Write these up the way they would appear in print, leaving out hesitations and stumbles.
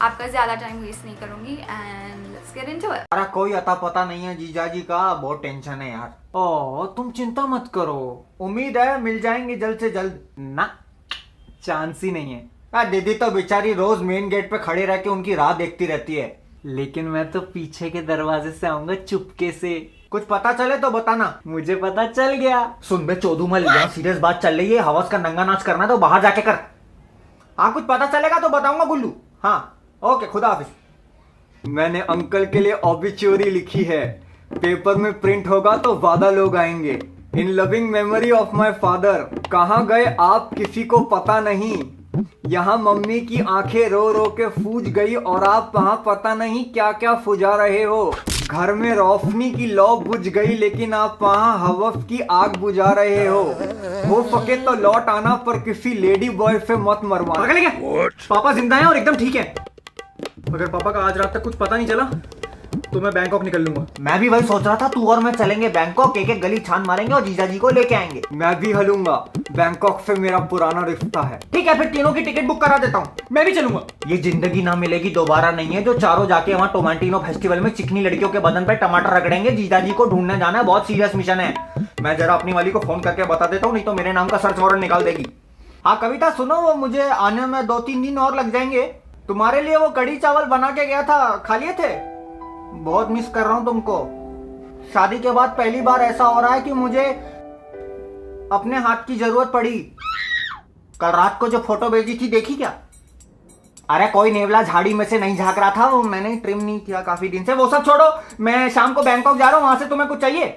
आपका ज्यादा time waste नहीं करूंगी and let's get into it. हमारा कोई अता पता नहीं है जीजाजी का, बहुत टेंशन है यार। ओ तुम चिंता मत करो, उम्मीद है मिल जाएंगे जल्द से जल्द ना, चांस ही नहीं है। दीदी तो बेचारी रोज मेन गेट पे खड़े रह के उनकी राह देखती रहती है, लेकिन मैं तो पीछे के दरवाजे से आऊंगा चुपके से। कुछ पता चले तो बताना। मुझे पता चल गया। सुन बे चोदू मल, यहाँ सीरियस बात चल रही है, हवस का नंगा नाच करना तो बाहर जाके कर। हाँ कुछ पता चलेगा तो बताऊंगा गुल्लू। हाँ ओके, खुदा हाफिज। मैंने अंकल के लिए ऑबिच्युरी लिखी है, पेपर में प्रिंट होगा तो ज्यादा लोग आएंगे। इन loving memory of my father. कहाँ गए आप किसी को पता नहीं, यहाँ मम्मी की आंखें रो रो के फूज गई और आप वहाँ पता नहीं क्या क्या फुजा रहे हो। घर में रोशनी की लौ बुझ गई लेकिन आप वहाँ हवस की आग बुझा रहे हो सके तो लौट आना पर किसी लेडी बॉय से मत मरवाना। पापा जिंदा हैं और एकदम ठीक है। अगर पापा का आज रात तक कुछ पता नहीं चला तो मैं बैंकॉक निकल लूंगा। मैं भी वही सोच रहा था, तू और मैं चलेंगे बैंकॉक, एक एक गली छान मारेंगे और जीजा जी को लेके आएंगे। मैं भी हलूंगा, बैंकॉक से मेरा पुराना रिश्ता है। ठीक है फिर तीनों की टिकट बुक करा देता हूँ। मैं भी चलूंगा। ये जिंदगी ना मिलेगी दोबारा नहीं है जो चारों जाके वहाँ टोमेंटिनो फेस्टिवल में चिकनी लड़कियों के बदन पे टमाटर रगड़ेंगे। जीजा जी को ढूंढने जाना है, बहुत सीरियस मिशन है। मैं जरा अपनी वाली को फोन करके बता देता हूँ, नहीं तो मेरे नाम का सर्च वारंट निकाल देगी। हाँ कविता सुनो, वो मुझे आने में 2-3 दिन और लग जाएंगे। तुम्हारे लिए वो कढ़ी चावल बना के गया था, खा लिए थे? बहुत मिस कर रहा हूं तुमको। शादी के बाद पहली बार ऐसा हो रहा है कि मुझे अपने हाथ की जरूरत पड़ी। कल रात को जो फोटो भेजी थी देखी क्या? अरे कोई नेवला झाड़ी में से नहीं झांक रहा था, वो मैंने ट्रिम नहीं किया काफी दिन से। वो सब छोड़ो, मैं शाम को बैंकॉक जा रहा हूं, वहां से तुम्हें कुछ चाहिए?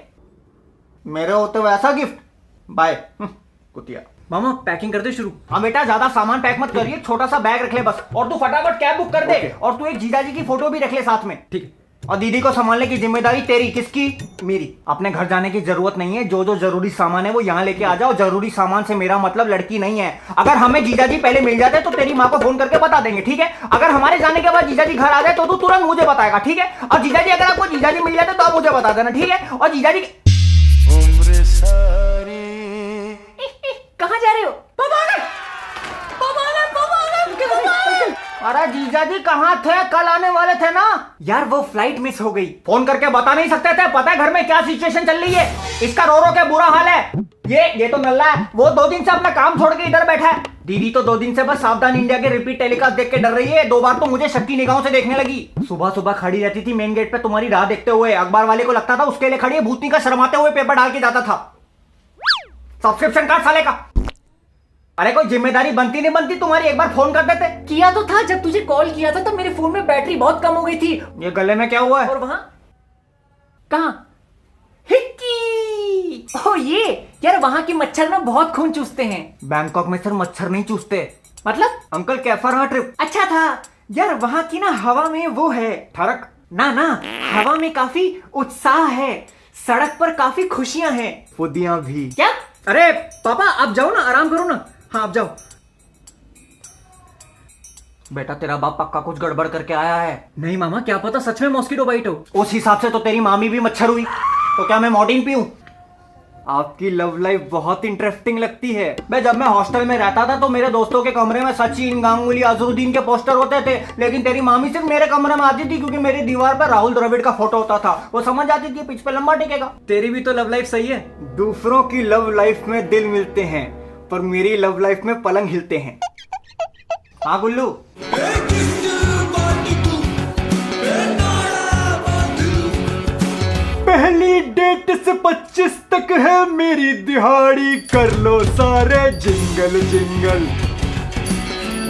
मेरे होते हुए ऐसा गिफ्ट? बाय कुतिया। मामा पैकिंग कर दे शुरू। हाँ बेटा ज्यादा सामान पैक मत करिए, छोटा सा बैग रख ले बस। और तू फटाफट कैब बुक कर दे। और तू एक जीजाजी की फोटो भी रख ले साथ में। ठीक है। और दीदी को संभालने की जिम्मेदारी तेरी। किसकी? मेरी। अपने घर जाने की जरूरत नहीं है, जो जो जरूरी सामान है वो यहाँ लेके आ जाओ। जरूरी सामान से मेरा मतलब लड़की नहीं है। अगर हमें जीजाजी पहले मिल जाते तो तेरी माँ को फोन करके बता देंगे, ठीक है? अगर हमारे जाने के बाद जीजाजी घर आ जाए तो तू तुरंत मुझे बताएगा, ठीक है? और जीजाजी अगर आपको जीजाजी मिल जाते तो आप मुझे बता देना, ठीक है? और जीजाजी कहाँ जा रहे हो? अरे जीजाजी कहाँ थे? कल आने वाले थे ना यार, वो फ्लाइट मिस हो गई। फोन करके बता नहीं सकते थे? पता है घर में क्या सिचुएशन चल रही है? इसका रो रो के बुरा हाल है। ये तो नल्ला है, वो 2 दिन से अपना काम छोड़ के इधर बैठा है। दीदी तो 2 दिन से बस सावधान इंडिया के रिपीट टेलीकास्ट देख के डर रही है। 2 बार तो मुझे शक की निगाहों से देखने लगी। सुबह सुबह खड़ी रहती थी मेन गेट पे तुम्हारी राह देखते हुए। अखबार वाले को लगता था उसके लिए खड़ी है, भूतनी का शर्माते हुए पेपर डाल के जाता था। सब्सक्रिप्शन कार्ड साले का। अरे कोई जिम्मेदारी बनती नहीं बनती तुम्हारी? एक बार फोन कर देते। किया तो था, जब तुझे कॉल किया था तब मेरे फोन में बैटरी बहुत कम हो गई थी। ये गले में क्या हुआ है? और वहां कहां? हिक्की। ओ ये यार, वहां के मच्छर ना बहुत खून चूसते हैं। बैंकॉक में सिर्फ मच्छर नहीं चूसते। मतलब? अंकल कैसा रहा ट्रिप? अच्छा था यार। वहां की ना हवा में वो है ठरक। ना हवा में काफी उत्साह है, सड़क पर काफी खुशियां हैं। फुदियां भी। क्या? अरे पापा आप जाओ ना, आराम करो ना। हाँ आप जाओ। बेटा तेरा बाप पक्का कुछ गड़बड़ करके आया है। नहीं मामा, क्या पता सच में मॉस्किटो बाइट हो। उस हिसाब से तो तेरी मामी भी मच्छर हुई, तो क्या मैं मॉर्टिन पीऊं? आपकी लव लाइफ बहुत इंटरेस्टिंग लगती है। मैं जब मैं हॉस्टल में रहता था तो मेरे दोस्तों के कमरे में सचिन, गांगुली, अजरुद्दीन के पोस्टर होते थे, लेकिन तेरी मामी सिर्फ मेरे कमरे में आती थी क्योंकि मेरी दीवार पर राहुल द्रविड़ का फोटो होता था। वो समझ आती थी पिच पे लंबा टिकेगा। तेरी भी तो लव लाइफ सही है। दूसरों की लव लाइफ में दिल मिलते हैं, पर मेरी लव लाइफ में पलंग हिलते हैं। हाँ गुल्लू। पहली डेट से 25 तक है मेरी दिहाड़ी, कर लो सारे jingle jingle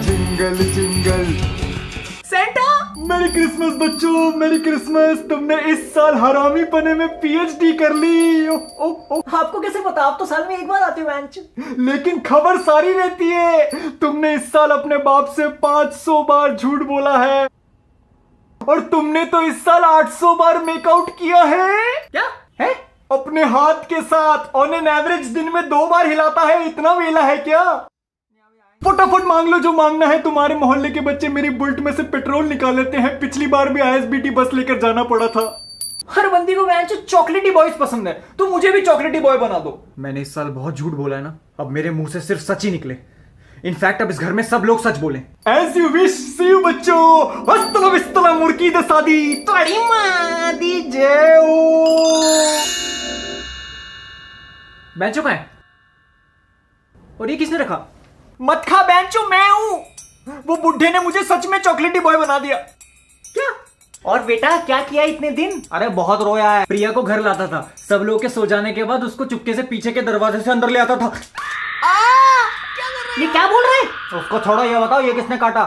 jingle jingle. Santa मेरी क्रिसमस बच्चों, मेरी क्रिसमस। तुमने इस साल हरामी पने में पीएचडी कर ली। आपको कैसे पता? आप तो साल में एक बार आते हो बेंच। लेकिन खबर सारी रहती है। तुमने इस साल अपने बाप से 500 बार झूठ बोला है और तुमने तो इस साल 800 बार मेकआउट किया है। क्या है? अपने हाथ के साथ ऑन एन एवरेज दिन में 2 बार हिलाता है। इतना वेला है क्या? फटाफट मांग लो जो मांगना है। तुम्हारे मोहल्ले के बच्चे मेरी बुलेट में से पेट्रोल निकाल लेते हैं। पिछली बार भी आईएसबीटी बस लेकर जाना पड़ा था। हर बंदी को बेंच चॉकलेटी बॉयज पसंद है, तो मुझे भी चॉकलेटी बॉय बना दो। मैंने इस साल बहुत झूठ बोला है ना, अब मेरे मुंह से सिर्फ सच ही निकले। इनफैक्ट अब इस घर में सब लोग सच बोले। As you wish, see you बच्चों। हस्तला विस्तला मुर्की द शादी तड़ी मादी जय ओ। बेंचो कहाँ है? और ये किसने रखा? मत खा बेंचो, मैं हूं। वो बुढ़े ने मुझे सच में चॉकलेटी बॉय बना दिया। क्या? और बेटा क्या किया इतने दिन? अरे बहुत रोया है। प्रिया को घर लाता था, सब लोग के सो जाने के बाद उसको चुपके से पीछे के दरवाजे से अंदर ले आता था। ये क्या बोल रहे हैं? उसको छोड़ो, ये बताओ ये किसने काटा?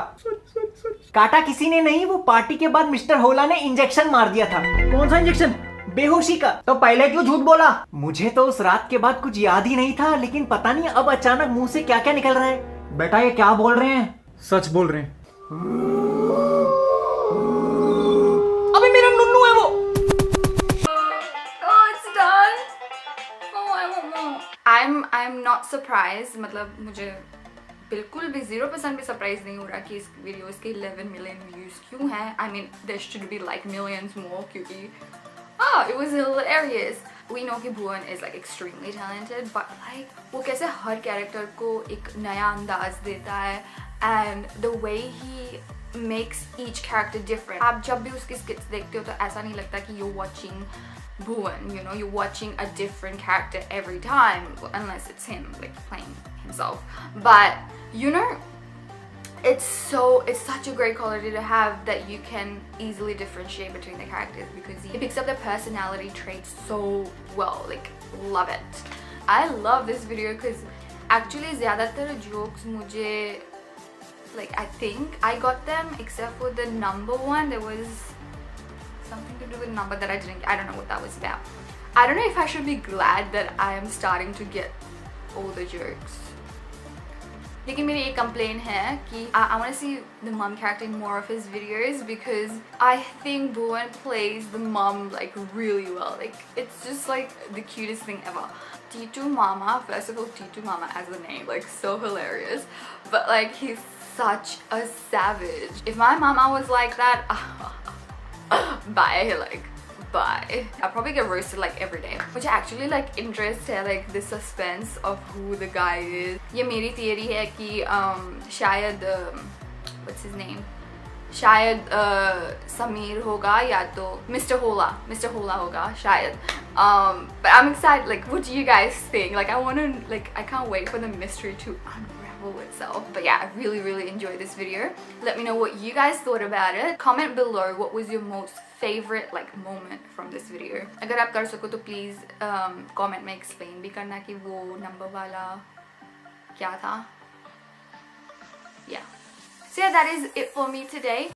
काटा किसी ने नहीं, वो पार्टी के बाद मिस्टर होला ने इंजेक्शन मार दिया था। कौन सा इंजेक्शन? बेहोशी का। तो पहले क्यों झूठ बोला? मुझे तो उस रात के बाद कुछ याद ही नहीं था, लेकिन पता नहीं अब अचानक मुंह से क्या क्या निकल रहा है। बेटा ये क्या बोल रहे हैं? सच बोल रहे हैं। अबे मेरा नुन्नू है वो। Oh, it's done. Oh, I want more. I'm not surprised. मतलब मुझे बिल्कुल भी 0% भी सरप्राइज नहीं हो रहा कि इस वीडियोस के 11 मिलियन व्यूज क्यों हैं. I mean there should be like millions more क्योंकि it was hilarious. We know कि भुवन is like extremely talented, but like वो कैसे हर कैरेक्टर को एक नया अंदाज देता है and the way he makes each character different. आप जब भी उसकी skits देखते हो तो ऐसा नहीं लगता कि you're watching Bhuvan, you know, you're watching a different character every time, unless it's him like playing himself. But you know, it's such a great quality to have that you can easily differentiate between the characters because he picks up their personality traits so well. Like, love it. I love this video because actually ज़्यादातर jokes मुझे like I think I got them except for the number one. There was something to do with number that I don't know what that was about. I don't know if I should be glad that I am starting to get all the jokes. लेकिन मेरी एक complaint है कि I want to see the mom character in more of his videos because I think Bhuvan plays the mom like really well. Like it's just like the cutest thing ever. Titu Mama, first of all, Titu Mama as a name, like so hilarious. But like he's such a savage. If my mama was like that, bye, like bye. I'll probably get roasted like every day. Which actually like interest है like the suspense of who the guy is. ये मेरी theory है कि शायद what's his name? शायद समीर होगा या तो Mr. Hola होगा शायद. But I'm excited. Like, what do you guys think? Like, I can't wait for the mystery to unravel itself. But yeah, I really enjoyed this video. Let me know what you guys thought about it. Comment below what was your most favorite like moment from this video. अगर आप कर सको तो please comment में explain भी करना कि वो number वाला क्या था. Yeah. So yeah, that is it for me today.